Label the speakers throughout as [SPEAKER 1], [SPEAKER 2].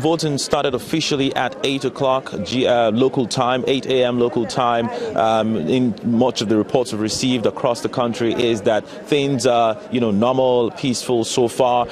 [SPEAKER 1] voting started officially at 8 o'clock local time, 8 a.m. local time. In much of the reports we've received across the country is that things are, normal, peaceful so far.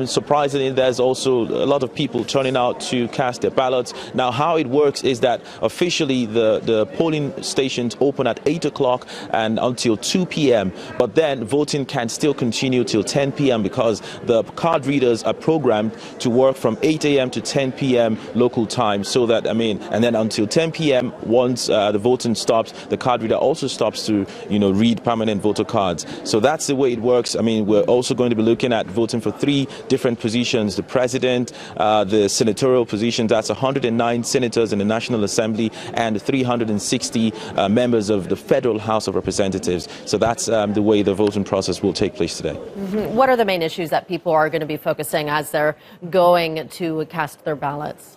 [SPEAKER 1] Surprisingly, there's also a lot of people turning out to cast their ballots. Now, how it works is that officially the polling stations open at 8 o'clock and until 2 p.m. But then voting can still continue till 10 p.m. because the card readers are programmed to work from 8 a.m. to 10 p.m. local time, so that, and then until 10 p.m. once the voting stops, the card reader also stops to, read permanent voter cards. So that's the way it works. We're also going to be looking at voting for 3 different positions: the president, the senatorial positions, that's 109 senators in the National Assembly, and 360 members of the Federal House of Representatives. So that's the way the voting process will take place today.
[SPEAKER 2] What are the main issues that people are going to be focusing as they're going to cast their ballots?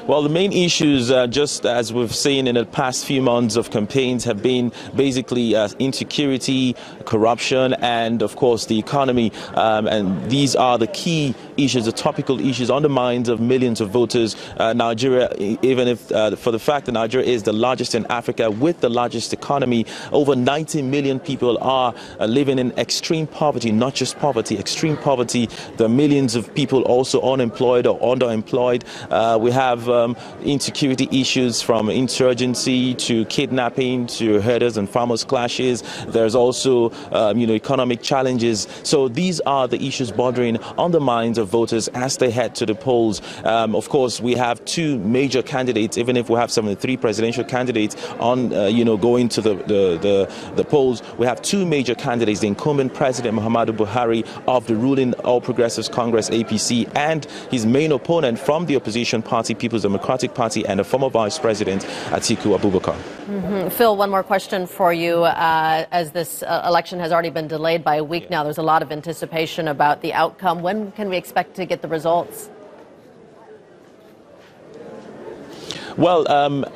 [SPEAKER 1] Well, the main issues, just as we've seen in the past few months of campaigns, have been basically insecurity, corruption, and of course the economy. And these are the key issues, the topical issues on the minds of millions of voters. Nigeria, even if for the fact that Nigeria is the largest in Africa with the largest economy, over 90 million people are living in extreme poverty, not just poverty, extreme poverty. There are millions of people also unemployed or underemployed. We have insecurity issues, from insurgency to kidnapping to herders and farmers clashes. There's also economic challenges. So these are the issues bordering on the minds of voters as they head to the polls. Of course, we have 2 major candidates, even if we have 73 presidential candidates on going to the polls. We have 2 major candidates: the incumbent president Muhammadu Buhari of the ruling All Progressives Congress (APC) and his main opponent from the opposition party, People's Democratic Party, and a former Vice President, Atiku Abubakar.
[SPEAKER 2] Phil, one more question for you. As this election has already been delayed by a week now, there's a lot of anticipation about the outcome. When can we expect to get the results?
[SPEAKER 1] Well,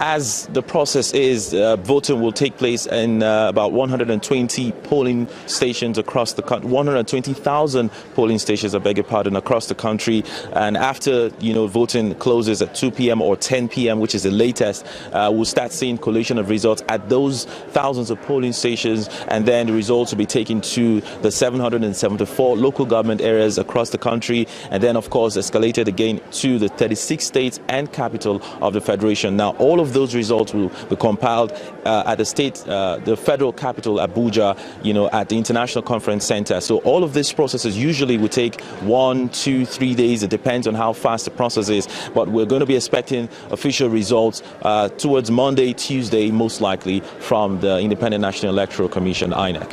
[SPEAKER 1] as the process is, voting will take place in about 120 polling stations across the country, 120,000 polling stations, I beg your pardon, across the country. And after, voting closes at 2 p.m. or 10 p.m., which is the latest, we'll start seeing collation of results at those thousands of polling stations. And then the results will be taken to the 774 local government areas across the country. And then, of course, escalated again to the 36 states and capital of the Federation. Now, all of those results will be compiled at the federal capital, Abuja, at the International Conference Center. So all of these processes usually will take 1, 2, 3 days. It depends on how fast the process is. But we're going to be expecting official results towards Monday, Tuesday, most likely, from the Independent National Electoral Commission, INEC.